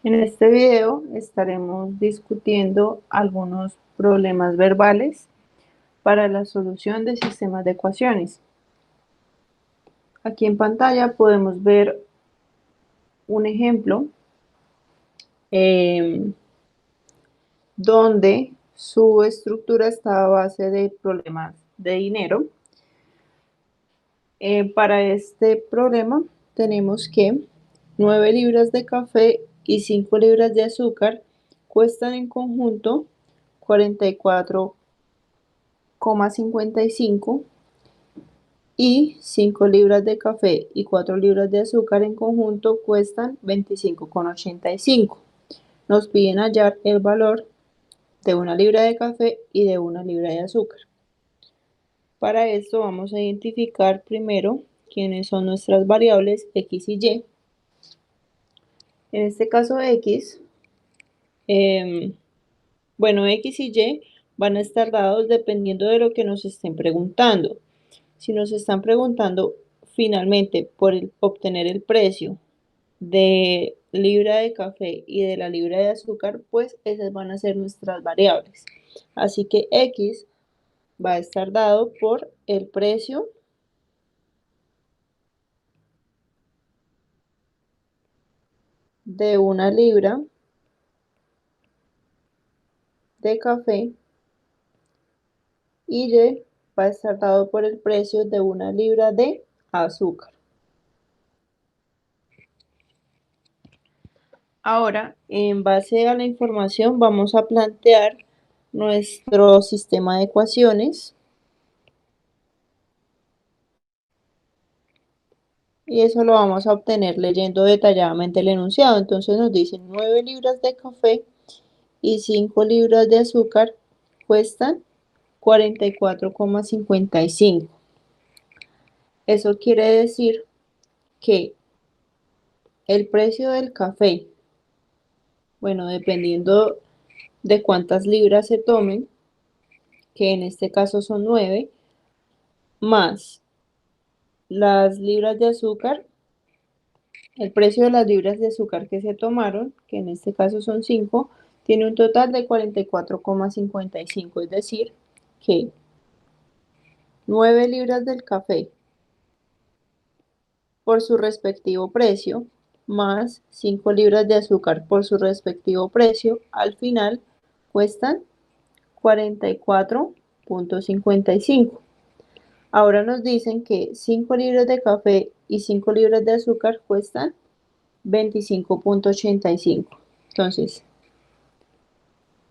En este video estaremos discutiendo algunos problemas verbales para la solución de sistemas de ecuaciones. Aquí en pantalla podemos ver un ejemplo eh, donde su estructura está a base de problemas de dinero. Para este problema tenemos que 9 libras de café y 5 libras de azúcar cuestan en conjunto 44,55 y 5 libras de café y 4 libras de azúcar en conjunto cuestan 25,85. Nos piden hallar el valor de 1 libra de café y de 1 libra de azúcar. Para esto vamos a identificar primero quiénes son nuestras variables x y y. En este caso x, x y y van a estar dados dependiendo de lo que nos estén preguntando. Si nos están preguntando finalmente por obtener el precio de libra de café y de la libra de azúcar, pues esas van a ser nuestras variables. Así que x va a estar dado por el precio de 1 libra de café y y va a estar dado por el precio de 1 libra de azúcar. Ahora, en base a la información, vamos a plantear nuestro sistema de ecuaciones. Y eso lo vamos a obtener leyendo detalladamente el enunciado. Entonces nos dicen 9 libras de café y 5 libras de azúcar cuestan 44,55. Eso quiere decir que el precio del café, bueno, dependiendo de cuántas libras se tomen, que en este caso son 9, más las libras de azúcar, el precio de las libras de azúcar que se tomaron, que en este caso son 5, tiene un total de 44,55, es decir, que 9 libras del café por su respectivo precio, más 5 libras de azúcar por su respectivo precio, al final cuestan 44,55. Ahora nos dicen que 5 libras de café y 5 libras de azúcar cuestan 25,85. Entonces,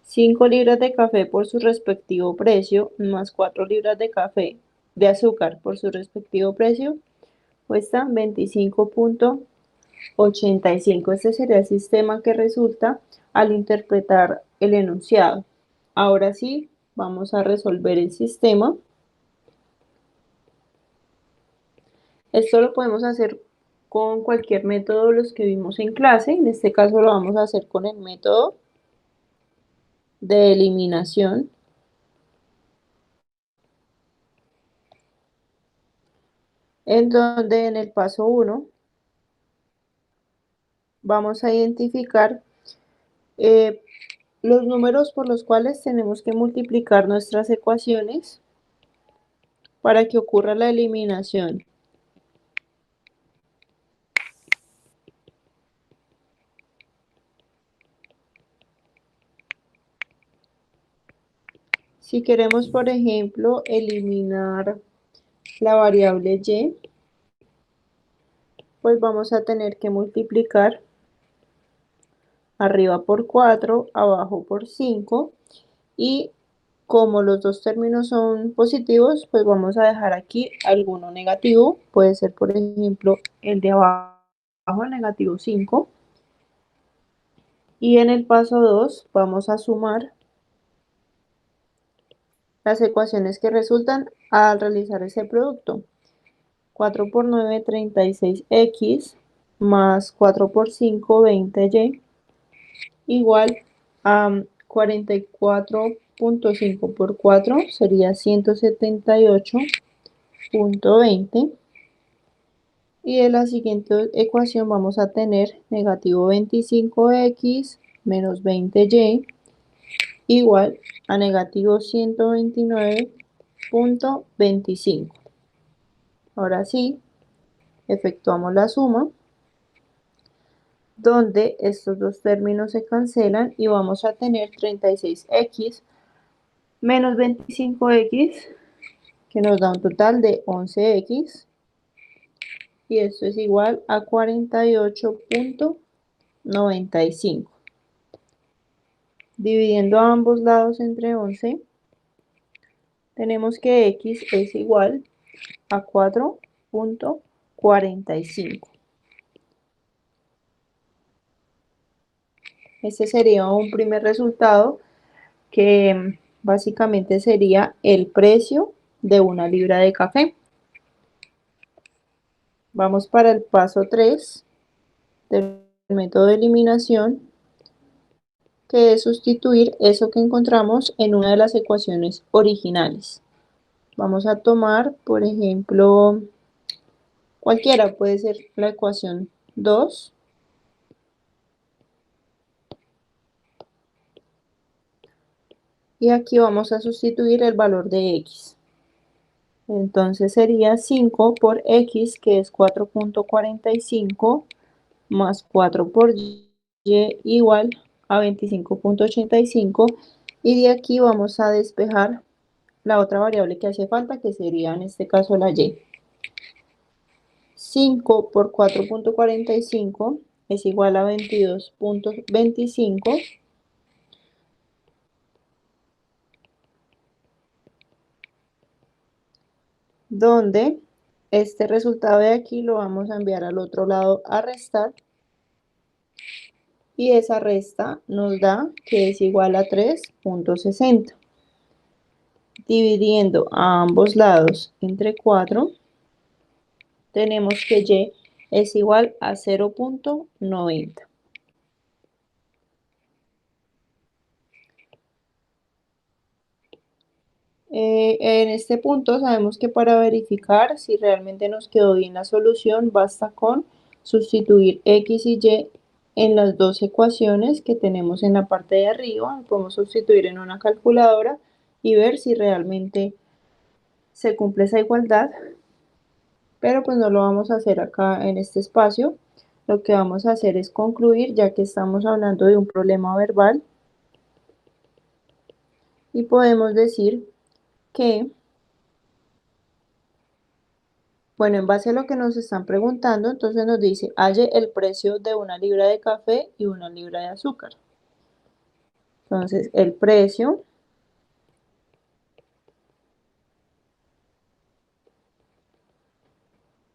5 libras de café por su respectivo precio, más 4 libras de café de azúcar por su respectivo precio, cuesta 25,85. Este sería el sistema que resulta al interpretar el enunciado. Ahora sí, vamos a resolver el sistema. Esto lo podemos hacer con cualquier método de los que vimos en clase. En este caso lo vamos a hacer con el método de eliminación, en donde en el paso 1 vamos a identificar los números por los cuales tenemos que multiplicar nuestras ecuaciones para que ocurra la eliminación. Si queremos, por ejemplo, eliminar la variable y, pues vamos a tener que multiplicar arriba por 4, abajo por 5, y como los dos términos son positivos, pues vamos a dejar aquí alguno negativo. Puede ser, por ejemplo, el de abajo, el negativo 5. Y en el paso 2 vamos a sumar las ecuaciones que resultan al realizar ese producto. 4 por 9, 36x, más 4 por 5, 20y, igual a 44,5 por 4 sería 178,20, Y de la siguiente ecuación vamos a tener negativo 25x menos 20y igual a negativo 129.25. Ahora sí, efectuamos la suma, donde estos dos términos se cancelan y vamos a tener 36x menos 25x, que nos da un total de 11x, y esto es igual a 48.95. Dividiendo a ambos lados entre 11, tenemos que x es igual a 4.45. Este sería un primer resultado que básicamente sería el precio de una libra de café. Vamos para el paso 3 del método de eliminación, que es sustituir eso que encontramos en una de las ecuaciones originales. Vamos a tomar, por ejemplo, cualquiera, puede ser la ecuación 2. Y aquí vamos a sustituir el valor de x. Entonces sería 5 por x, que es 4.45, más 4 por y igual a 25.85. Y de aquí vamos a despejar la otra variable que hace falta, que sería en este caso la y. 5 por 4.45 es igual a 22.25, donde este resultado de aquí lo vamos a enviar al otro lado a restar, y esa resta nos da que es igual a 3.60. Dividiendo a ambos lados entre 4, tenemos que y es igual a 0.90. En este punto sabemos que para verificar si realmente nos quedó bien la solución, basta con sustituir x y y en las dos ecuaciones que tenemos en la parte de arriba. Podemos sustituir en una calculadora y ver si realmente se cumple esa igualdad, pero pues no lo vamos a hacer acá en este espacio. Lo que vamos a hacer es concluir, ya que estamos hablando de un problema verbal, y podemos decir que, bueno, en base a lo que nos están preguntando, entonces nos dice, halle el precio de una libra de café y una libra de azúcar. Entonces, el precio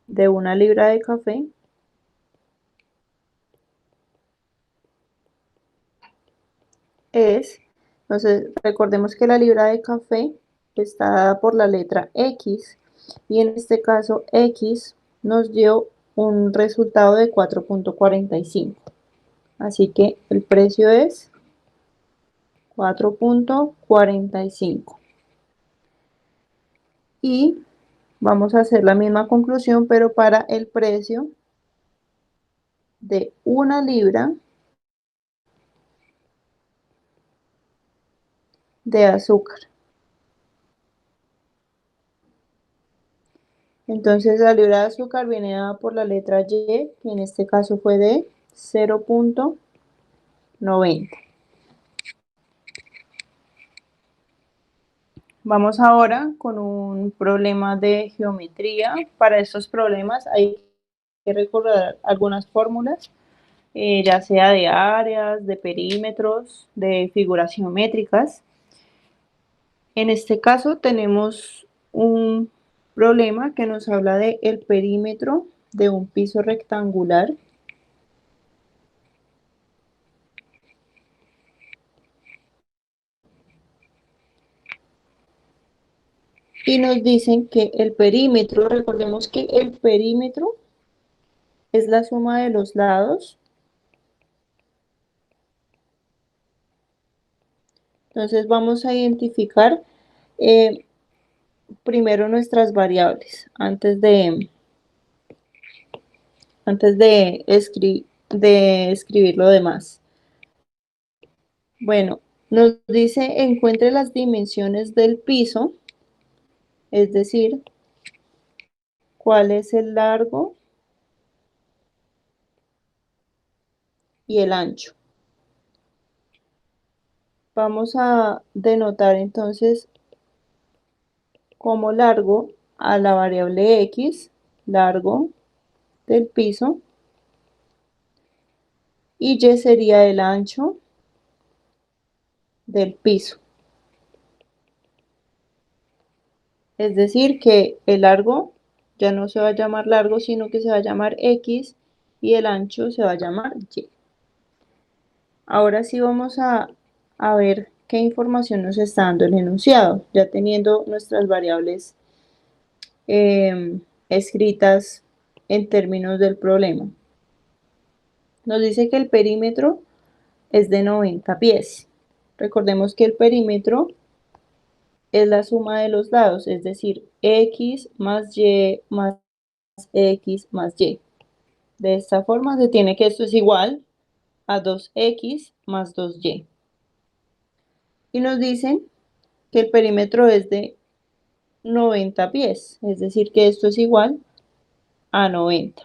de una libra de café es, entonces, recordemos que la libra de café está dada por la letra X, y en este caso X nos dio un resultado de 4.45. Así que el precio es 4.45. Y vamos a hacer la misma conclusión, pero para el precio de una libra de azúcar. Entonces la libra de azúcar viene dada por la letra Y, que en este caso fue de 0.90. Vamos ahora con un problema de geometría. Para estos problemas hay que recordar algunas fórmulas, ya sea de áreas, de perímetros, de figuras geométricas. En este caso tenemos un problema que nos habla de el perímetro de un piso rectangular. Y nos dicen que el perímetro, recordemos que el perímetro es la suma de los lados. Entonces vamos a identificar primero nuestras variables antes de antes de escribir lo demás. Bueno, nos dice encuentre las dimensiones del piso, es decir, cuál es el largo y el ancho. Vamos a denotar entonces como largo a la variable x, largo del piso, y y sería el ancho del piso. Es decir, que el largo ya no se va a llamar largo, sino que se va a llamar x y el ancho se va a llamar y. Ahora sí vamos a ver qué información nos está dando el enunciado, ya teniendo nuestras variables escritas en términos del problema. Nos dice que el perímetro es de 90 pies. Recordemos que el perímetro es la suma de los lados, es decir, x más y más x más y. De esta forma se tiene que esto es igual a 2x más 2y. Y nos dicen que el perímetro es de 90 pies, es decir, que esto es igual a 90.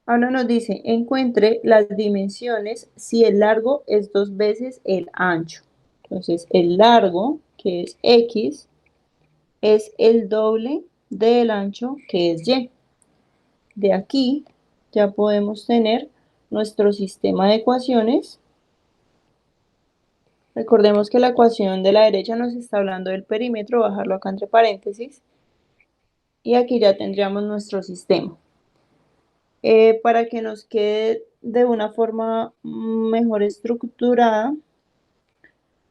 Ahora nos dice, encuentre las dimensiones si el largo es 2 veces el ancho. Entonces, el largo, que es x, es el doble del ancho, que es y. De aquí ya podemos tener nuestro sistema de ecuaciones. Recordemos que la ecuación de la derecha nos está hablando del perímetro, bajarlo acá entre paréntesis. Y aquí ya tendríamos nuestro sistema. Para que nos quede de una forma mejor estructurada,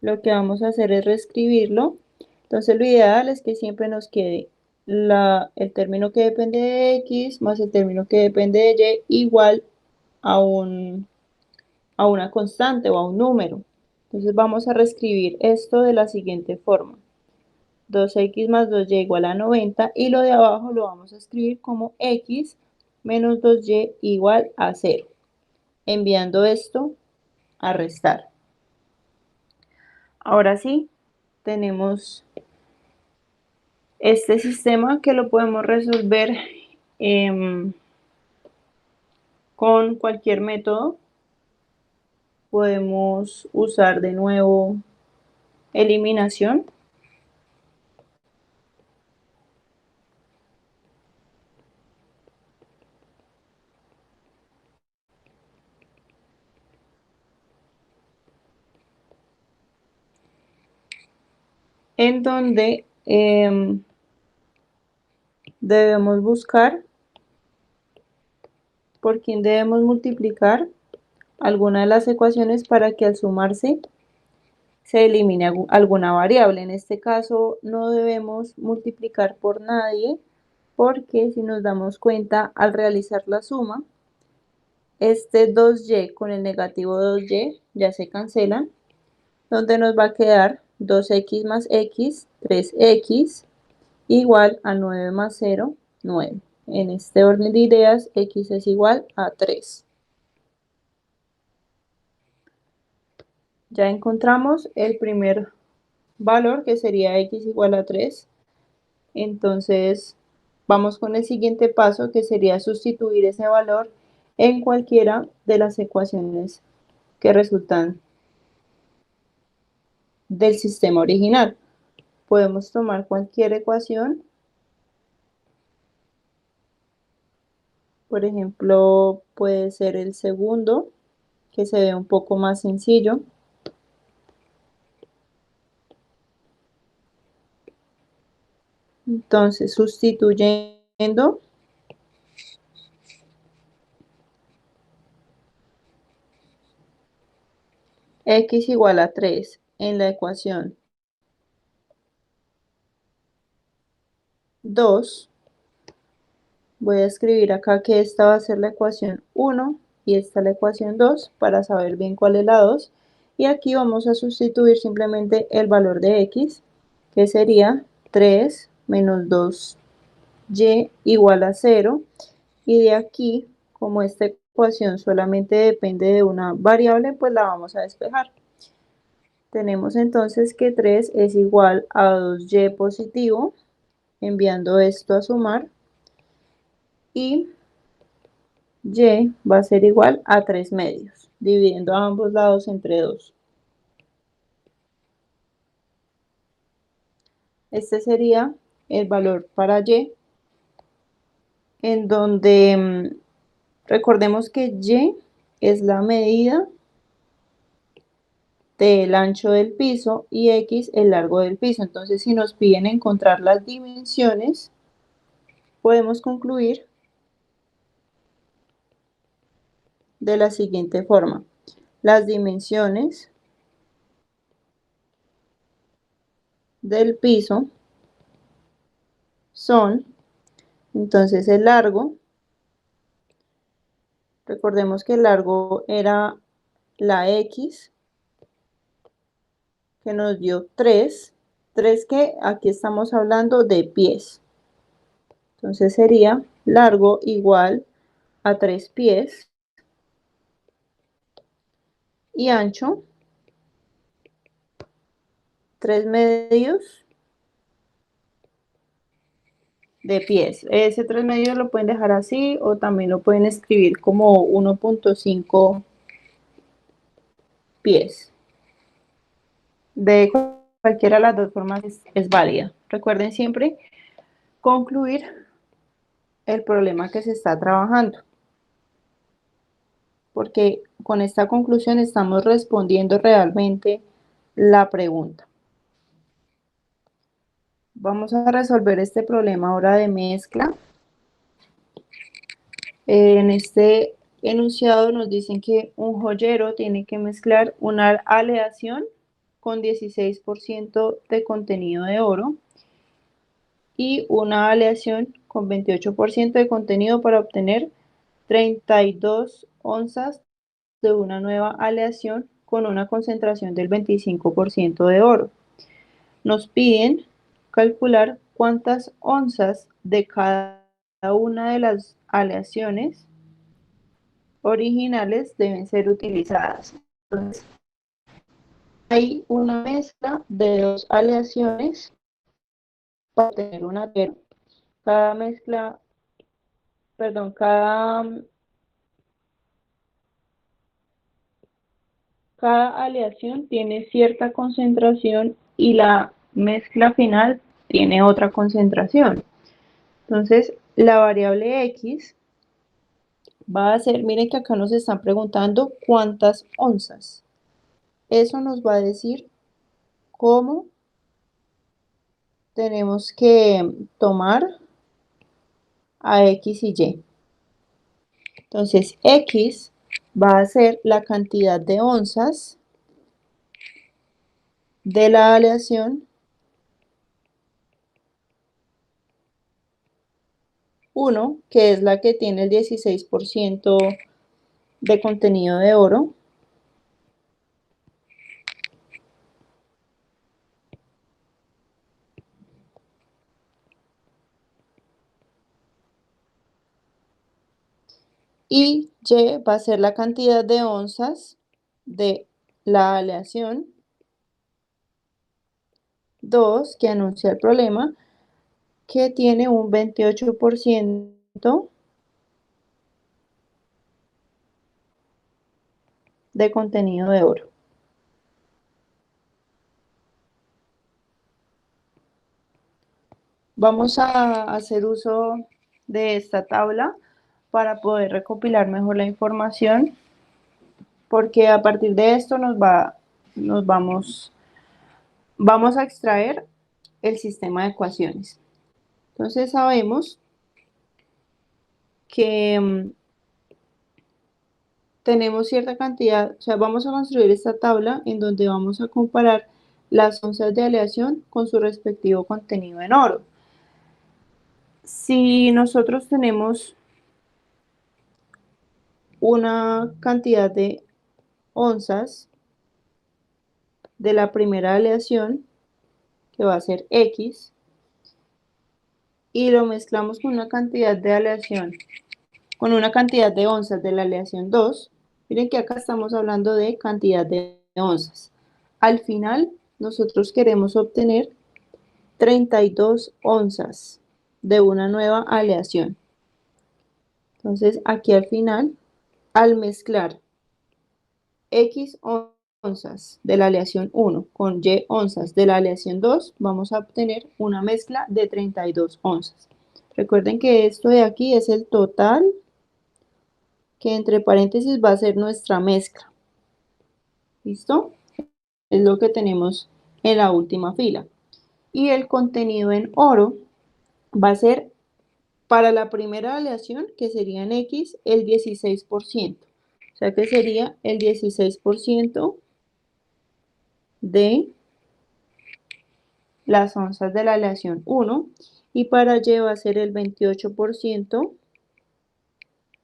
lo que vamos a hacer es reescribirlo. Entonces lo ideal es que siempre nos quede el término que depende de x más el término que depende de y igual a una constante o a un número. Entonces vamos a reescribir esto de la siguiente forma. 2x más 2y igual a 90 y lo de abajo lo vamos a escribir como x menos 2y igual a 0. Enviando esto a restar. Ahora sí, tenemos este sistema que lo podemos resolver con cualquier método. Podemos usar de nuevo eliminación. En donde debemos buscar por quién debemos multiplicar alguna de las ecuaciones para que al sumarse se elimine alguna variable. En este caso no debemos multiplicar por nadie porque si nos damos cuenta al realizar la suma, este 2y con el negativo 2y ya se cancelan, donde nos va a quedar 2x más x, 3x, igual a 9 más 0, 9. En este orden de ideas, x es igual a 3. Ya encontramos el primer valor, que sería x igual a 3. Entonces, vamos con el siguiente paso, que sería sustituir ese valor en cualquiera de las ecuaciones que resultan del sistema original. Podemos tomar cualquier ecuación. Por ejemplo, puede ser el segundo, que se ve un poco más sencillo. Entonces, sustituyendo x igual a 3 en la ecuación 2, voy a escribir acá que esta va a ser la ecuación 1 y esta la ecuación 2 para saber bien cuál es la 2. Y aquí vamos a sustituir simplemente el valor de x, que sería 3 menos 2y igual a 0. Y de aquí, como esta ecuación solamente depende de una variable, pues la vamos a despejar. Tenemos entonces que 3 es igual a 2y positivo, enviando esto a sumar, y y va a ser igual a 3 medios, dividiendo a ambos lados entre 2. Este sería el valor para y, en donde recordemos que y es la medida del ancho del piso y x el largo del piso. Entonces, si nos piden encontrar las dimensiones, podemos concluir de la siguiente forma. Las dimensiones del piso son, entonces, el largo. Recordemos que el largo era la x, que nos dio 3. 3 que aquí estamos hablando de pies. Entonces sería largo igual a 3 pies y ancho 3 medios de pies. Ese 3 medios lo pueden dejar así o también lo pueden escribir como 1.5 pies. De cualquiera de las dos formas es válida. Recuerden siempre concluir el problema que se está trabajando, porque con esta conclusión estamos respondiendo realmente la pregunta. Vamos a resolver este problema ahora de mezcla. En este enunciado nos dicen que un joyero tiene que mezclar una aleación con 16% de contenido de oro y una aleación con 28% de contenido para obtener 32 onzas de una nueva aleación con una concentración del 25% de oro. Nos piden calcular cuántas onzas de cada una de las aleaciones originales deben ser utilizadas. Entonces, hay una mezcla de dos aleaciones para obtener una tierra. Cada mezcla, perdón, cada aleación tiene cierta concentración y la mezcla final tiene otra concentración. Entonces, la variable x va a ser, miren que acá nos están preguntando cuántas onzas. Eso nos va a decir cómo tenemos que tomar a x y y. Entonces, x va a ser la cantidad de onzas de la aleación 1, que es la que tiene el 16% de contenido de oro, y y va a ser la cantidad de onzas de la aleación 2, que anuncia el problema, que tiene un 28% de contenido de oro. Vamos a hacer uso de esta tabla para poder recopilar mejor la información, porque a partir de esto vamos a extraer el sistema de ecuaciones. Entonces sabemos que tenemos cierta cantidad, o sea, vamos a construir esta tabla en donde vamos a comparar las onzas de aleación con su respectivo contenido en oro. Si nosotros tenemos una cantidad de onzas de la primera aleación, que va a ser X, y lo mezclamos con una cantidad de aleación con una cantidad de onzas de la aleación 2. Miren que acá estamos hablando de cantidad de onzas. Al final, nosotros queremos obtener 32 onzas de una nueva aleación. Entonces, aquí al final, al mezclar X onzas de la aleación 1 con Y onzas de la aleación 2, vamos a obtener una mezcla de 32 onzas. Recuerden que esto de aquí es el total, que entre paréntesis va a ser nuestra mezcla. ¿Listo? Es lo que tenemos en la última fila. Y el contenido en oro va a ser para la primera aleación, que sería en X, el 16%. O sea que sería el 16% de las onzas de la aleación 1. Y para Y va a ser el 28%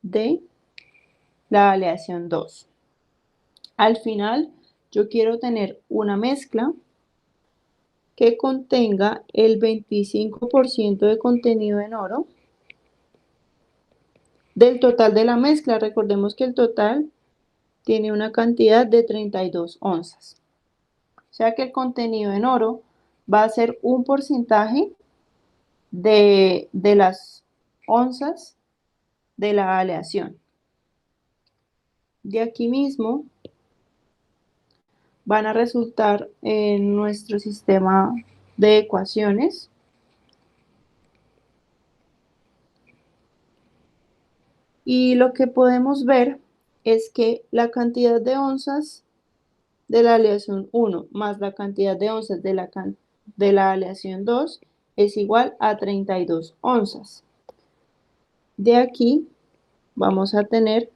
de la aleación 2. Al final, yo quiero tener una mezcla que contenga el 25% de contenido en oro del total de la mezcla. Recordemos que el total tiene una cantidad de 32 onzas. O sea que el contenido en oro va a ser un porcentaje de las onzas de la aleación. De aquí mismo van a resultar en nuestro sistema de ecuaciones. Y lo que podemos ver es que la cantidad de onzas de la aleación 1 más la cantidad de onzas de la aleación 2 es igual a 32 onzas. De aquí vamos a tener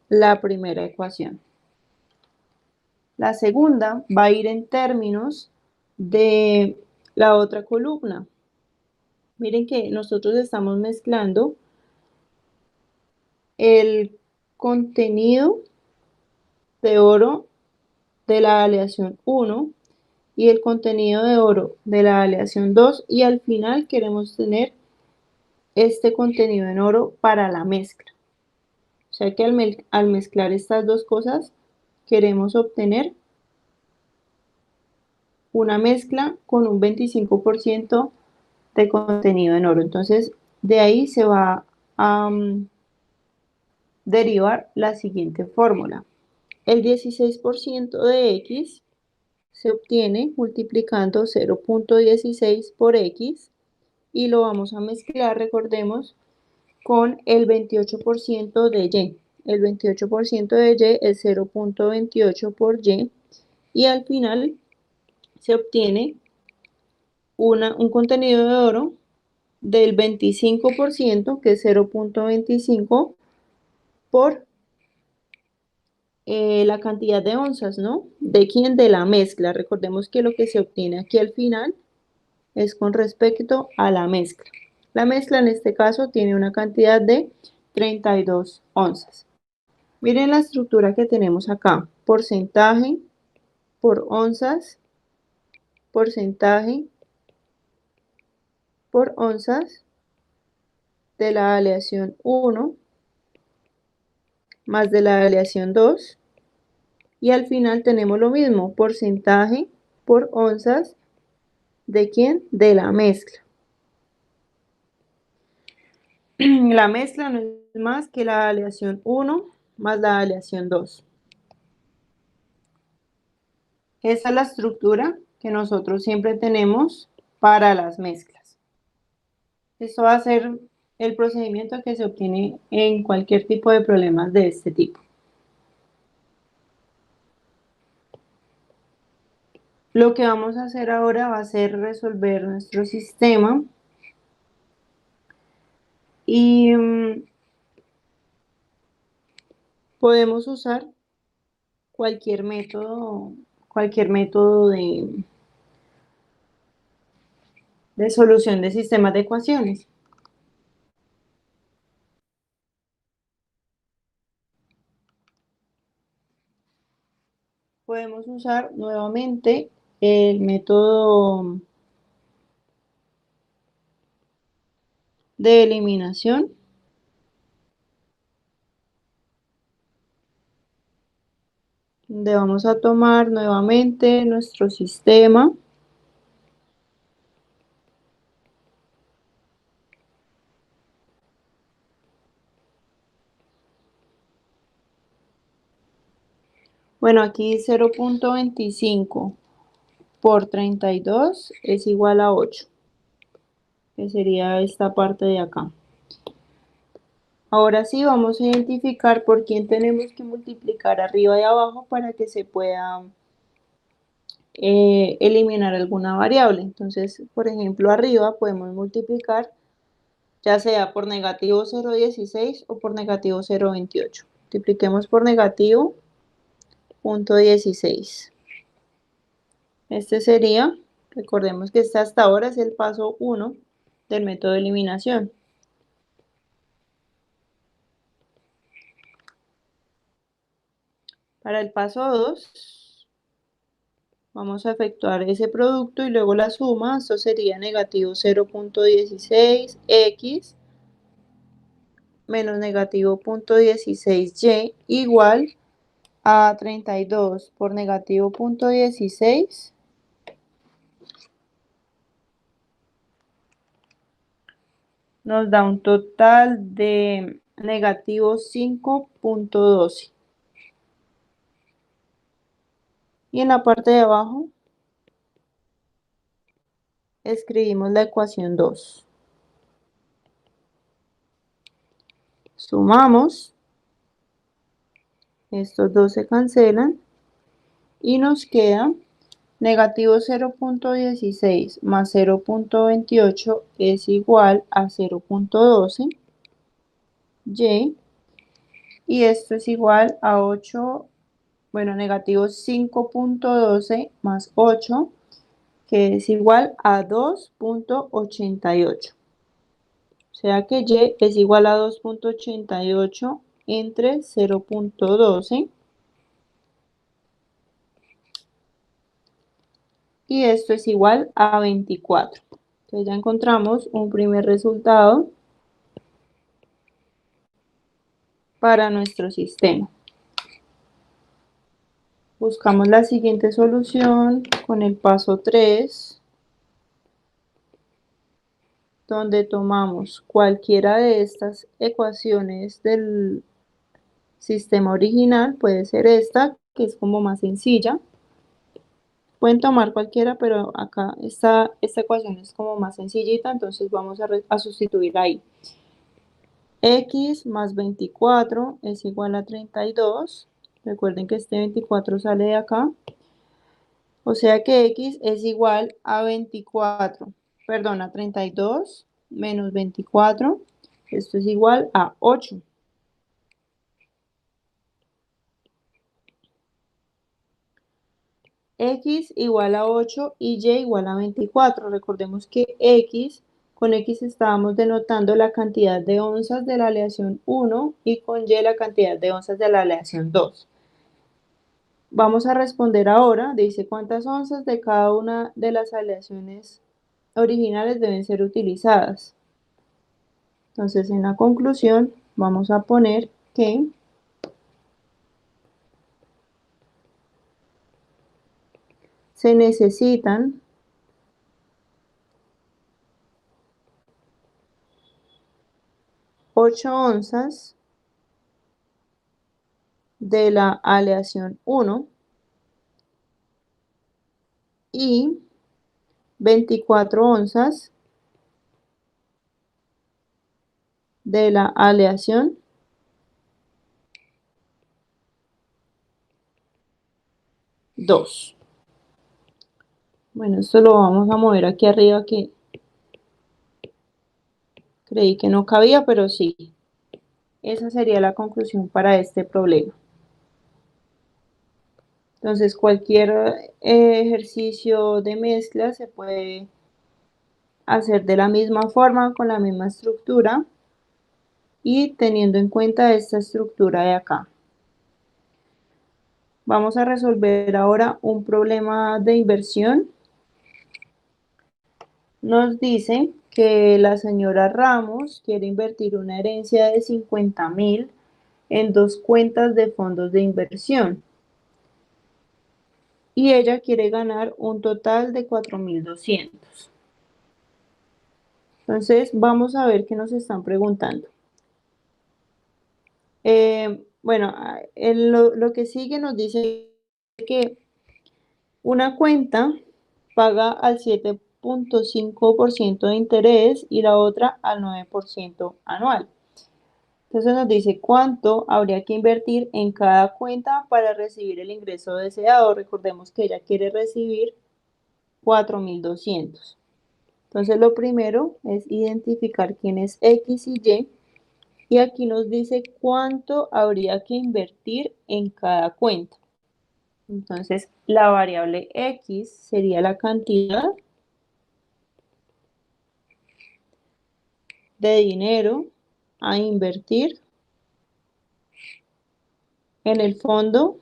la primera ecuación. La segunda va a ir en términos de la otra columna. Miren que nosotros estamos mezclando el contenido de oro de la aleación 1 y el contenido de oro de la aleación 2, y al final queremos tener este contenido en oro para la mezcla. O sea que al mezclar estas dos cosas queremos obtener una mezcla con un 25% de contenido en oro. Entonces, de ahí se va a derivar la siguiente fórmula. El 16% de X se obtiene multiplicando 0.16 por X y lo vamos a mezclar, recordemos, con el 28% de Y. El 28% de Y es 0.28 por Y y al final se obtiene un contenido de oro del 25%, que es 0.25 por la cantidad de onzas, ¿no? ¿De quién? De la mezcla. Recordemos que lo que se obtiene aquí al final es con respecto a la mezcla. La mezcla en este caso tiene una cantidad de 32 onzas. Miren la estructura que tenemos acá. Porcentaje por onzas, porcentaje por onzas de la aleación 1 más de la aleación 2. Y al final tenemos lo mismo, porcentaje por onzas de quién? De la mezcla. La mezcla no es más que la aleación 1 más la aleación 2. Esa es la estructura que nosotros siempre tenemos para las mezclas. Esto va a ser el procedimiento que se obtiene en cualquier tipo de problemas de este tipo. Lo que vamos a hacer ahora va a ser resolver nuestro sistema y podemos usar cualquier método de solución de sistemas de ecuaciones. Podemos usar nuevamente el método de eliminación. donde vamos a tomar nuevamente nuestro sistema. Bueno, aquí 0.25 por 32 es igual a 8, que sería esta parte de acá. Ahora sí vamos a identificar por quién tenemos que multiplicar arriba y abajo para que se pueda eliminar alguna variable. Entonces, por ejemplo, arriba podemos multiplicar ya sea por negativo 0,16 o por negativo 0,28. Multipliquemos por negativo 0.16. Este sería, recordemos que este hasta ahora es el paso 1 del método de eliminación. Para el paso 2, vamos a efectuar ese producto y luego la suma. Esto sería negativo 0.16x menos negativo 0.16y igual a 32 por negativo 0.16 nos da un total de negativo 5.12. Y en la parte de abajo escribimos la ecuación 2. Sumamos, estos dos se cancelan y nos queda negativo 0.16 más 0.28 es igual a 0.12 y esto es igual a 8, bueno, negativo 5.12 más 8, que es igual a 2.88. O sea que y es igual a 2.88 entre 0.12 y esto es igual a 24. Entonces ya encontramos un primer resultado para nuestro sistema. Buscamos la siguiente solución con el paso 3, donde tomamos cualquiera de estas ecuaciones del sistema original, puede ser esta, que es como más sencilla. Pueden tomar cualquiera, pero acá esta ecuación es como más sencillita, entonces vamos a sustituir ahí. X más 24 es igual a 32. Recuerden que este 24 sale de acá. O sea que X es igual a 24, perdón, a 32 menos 24. Esto es igual a 8. X igual a 8 y Y igual a 24. Recordemos que con X estábamos denotando la cantidad de onzas de la aleación 1 y con Y la cantidad de onzas de la aleación 2. Vamos a responder ahora, dice cuántas onzas de cada una de las aleaciones originales deben ser utilizadas. Entonces en la conclusión vamos a poner que se necesitan 8 onzas de la aleación 1 y 24 onzas de la aleación 2. Bueno, esto lo vamos a mover aquí arriba que creí que no cabía, pero sí. Esa sería la conclusión para este problema. Entonces, cualquier ejercicio de mezcla se puede hacer de la misma forma, con la misma estructura y teniendo en cuenta esta estructura de acá. Vamos a resolver ahora un problema de inversión. Nos dice que la señora Ramos quiere invertir una herencia de 50.000 en dos cuentas de fondos de inversión. y ella quiere ganar un total de 4.200. Entonces, vamos a ver qué nos están preguntando. Bueno, lo que sigue nos dice que una cuenta paga al 7.5% de interés y la otra al 9% anual. Entonces nos dice cuánto habría que invertir en cada cuenta para recibir el ingreso deseado. Recordemos que ella quiere recibir 4.200. Entonces lo primero es identificar quién es X y Y. Y aquí nos dice cuánto habría que invertir en cada cuenta. Entonces, la variable X sería la cantidad de dinero a invertir en el fondo,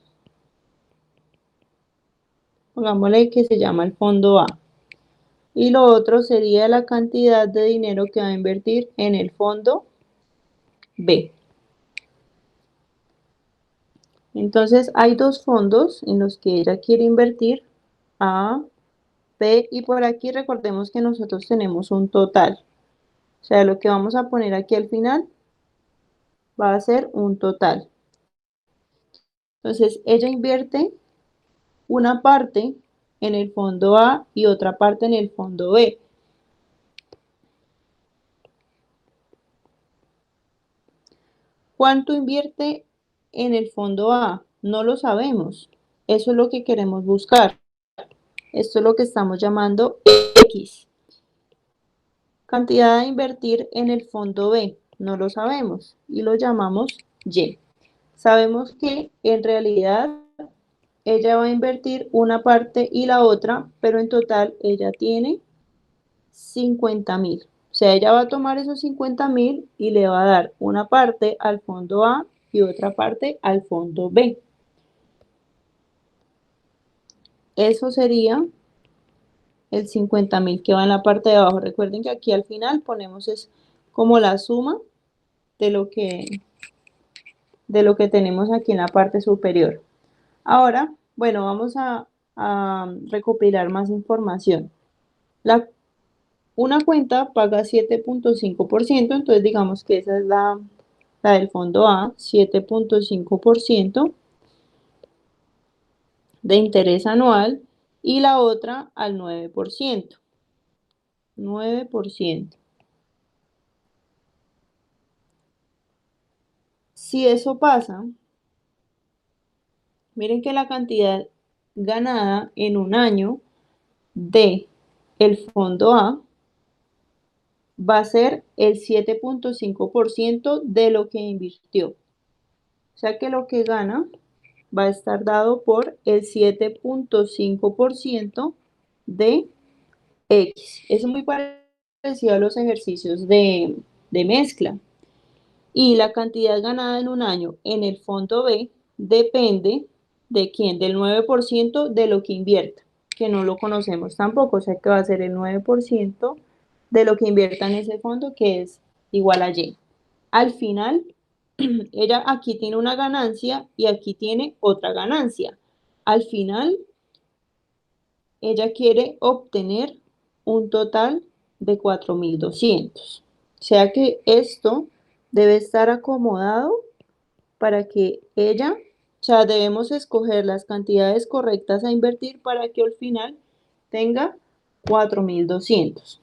pongámosle que se llama el fondo A. Y lo otro sería la cantidad de dinero que va a invertir en el fondo B. Entonces, hay dos fondos en los que ella quiere invertir, A, B, y por aquí recordemos que nosotros tenemos un total. O sea, lo que vamos a poner aquí al final va a ser un total. Entonces, ella invierte una parte en el fondo A y otra parte en el fondo B. ¿Cuánto invierte en el fondo A? No lo sabemos. Eso es lo que queremos buscar. Esto es lo que estamos llamando X. Cantidad a invertir en el fondo B. No lo sabemos y lo llamamos Y. Sabemos que en realidad ella va a invertir una parte y la otra, pero en total ella tiene 50.000. O sea, ella va a tomar esos 50.000 y le va a dar una parte al fondo A y otra parte al fondo B. Eso sería el 50.000 que va en la parte de abajo. Recuerden que aquí al final ponemos es como la suma de lo que tenemos aquí en la parte superior. Ahora, bueno, vamos a recopilar más información. Una cuenta paga 7.5%, entonces digamos que esa es la del fondo A, 7.5% de interés anual y la otra al 9%. 9%. Si eso pasa, miren que la cantidad ganada en un año de el fondo A va a ser el 7.5% de lo que invirtió. O sea que lo que gana va a estar dado por el 7.5% de X. Es muy parecido a los ejercicios de mezcla. Y la cantidad ganada en un año en el fondo B depende de quién, del 9% de lo que invierta, que no lo conocemos tampoco, o sea que va a ser el 9% de lo que invierta en ese fondo, que es igual a Y. Al final, ella aquí tiene una ganancia y aquí tiene otra ganancia. Al final, ella quiere obtener un total de 4.200. O sea que esto debe estar acomodado para que ella, o sea, debemos escoger las cantidades correctas a invertir para que al final tenga 4.200,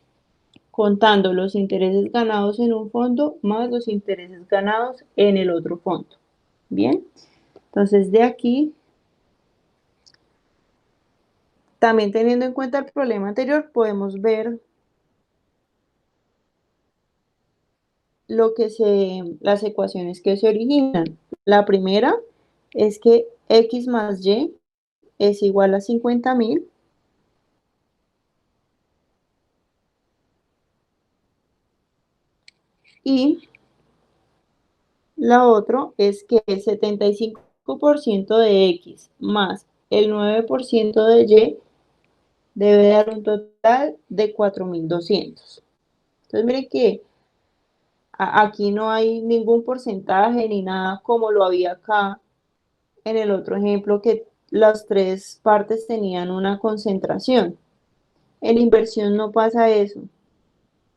contando los intereses ganados en un fondo más los intereses ganados en el otro fondo. Bien, entonces de aquí, también teniendo en cuenta el problema anterior, podemos ver las ecuaciones que se originan. La primera es que X más Y es igual a 50.000 y la otra es que el 75% de X más el 9% de Y debe dar un total de 4.200. Entonces, miren que aquí no hay ningún porcentaje ni nada como lo había acá en el otro ejemplo que las tres partes tenían una concentración. En inversión no pasa eso.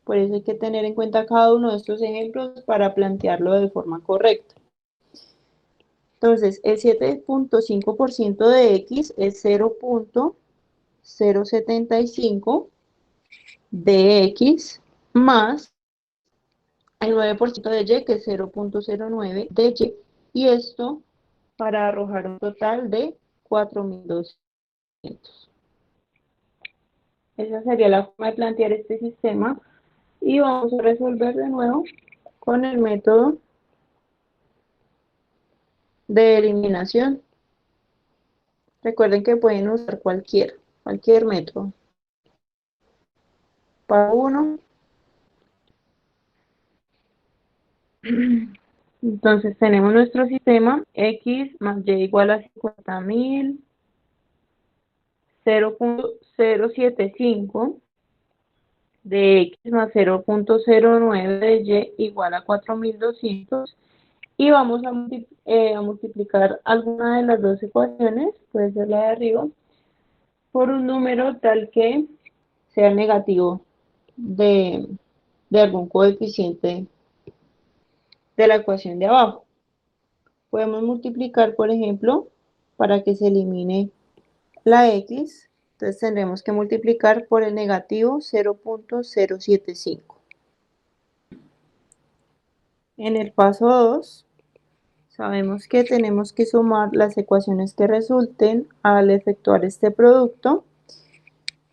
Por eso hay que tener en cuenta cada uno de estos ejemplos para plantearlo de forma correcta. Entonces, el 7.5% de X es 0.075 de X más el 9% de Y, que es 0.09 de Y, y esto para arrojar un total de 4.200. Esa sería la forma de plantear este sistema y vamos a resolver de nuevo con el método de eliminación. Recuerden que pueden usar cualquier método. Para uno, entonces tenemos nuestro sistema X más Y igual a 50.000, 0.075 de X más 0.09 de Y igual a 4.200, y vamos a multiplicar alguna de las dos ecuaciones, puede ser la de arriba, por un número tal que sea negativo de, de algún coeficiente de la ecuación de abajo. Podemos multiplicar, por ejemplo, para que se elimine la X, entonces tendremos que multiplicar por el negativo 0.075. En el paso 2, sabemos que tenemos que sumar las ecuaciones que resulten al efectuar este producto,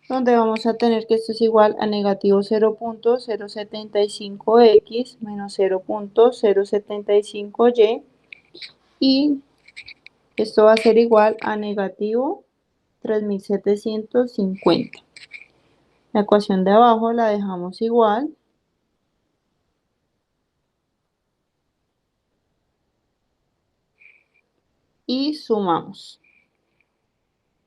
donde vamos a tener que esto es igual a negativo 0.075x menos 0.075y, y esto va a ser igual a negativo 3.750. La ecuación de abajo la dejamos igual y sumamos.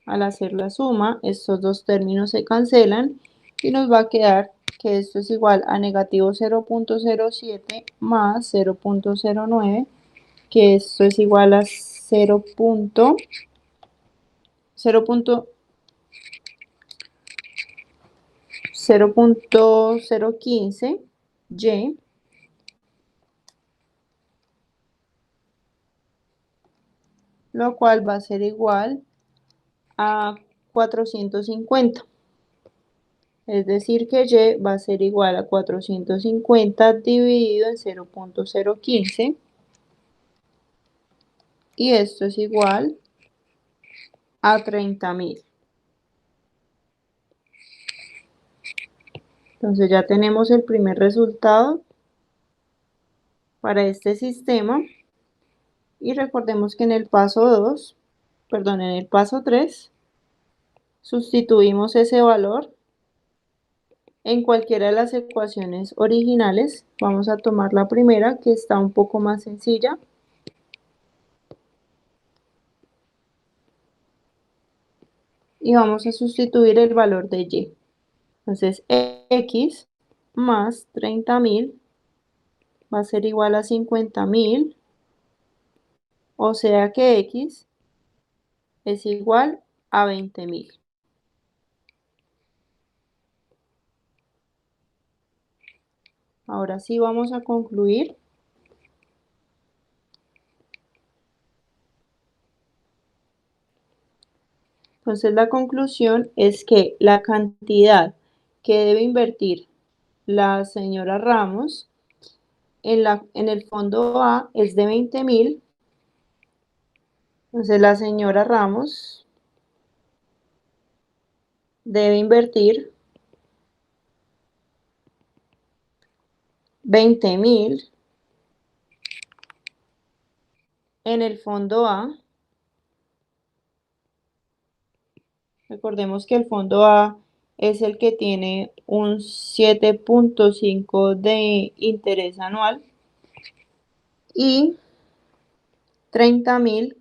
Al hacer la suma, estos dos términos se cancelan y nos va a quedar que esto es igual a negativo 0.07 más 0.09, que esto es igual a 0.015y, lo cual va a ser igual a 450. Es decir, que Y va a ser igual a 450 dividido en 0.015, y esto es igual a 30.000. Entonces ya tenemos el primer resultado para este sistema, y recordemos que en el paso 2, perdón, en el paso 3, sustituimos ese valor en cualquiera de las ecuaciones originales. Vamos a tomar la primera, que está un poco más sencilla. Y vamos a sustituir el valor de Y. Entonces, X más 30.000 va a ser igual a 50.000, o sea que X es igual a 20.000. Ahora sí vamos a concluir. Entonces la conclusión es que la cantidad que debe invertir la señora Ramos en el fondo A es de 20.000. Entonces la señora Ramos debe invertir 20.000 en el fondo A. Recordemos que el fondo A es el que tiene un 7.5 de interés anual, y 30.000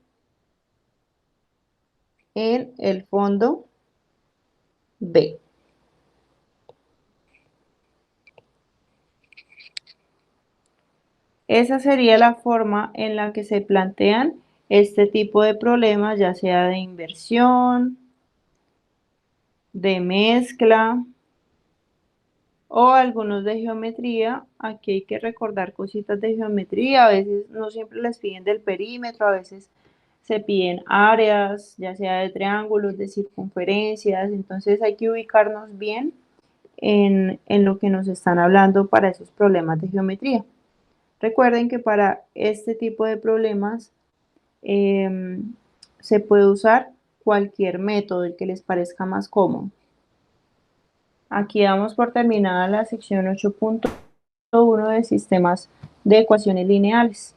en el fondo B. Esa sería la forma en la que se plantean este tipo de problemas, ya sea de inversión, de mezcla o algunos de geometría. Aquí hay que recordar cositas de geometría, a veces no siempre les piden del perímetro, a veces se piden áreas, ya sea de triángulos, de circunferencias, entonces hay que ubicarnos bien en lo que nos están hablando para esos problemas de geometría. Recuerden que para este tipo de problemas se puede usar cualquier método, el que les parezca más cómodo. Aquí damos por terminada la sección 8.1 de sistemas de ecuaciones lineales.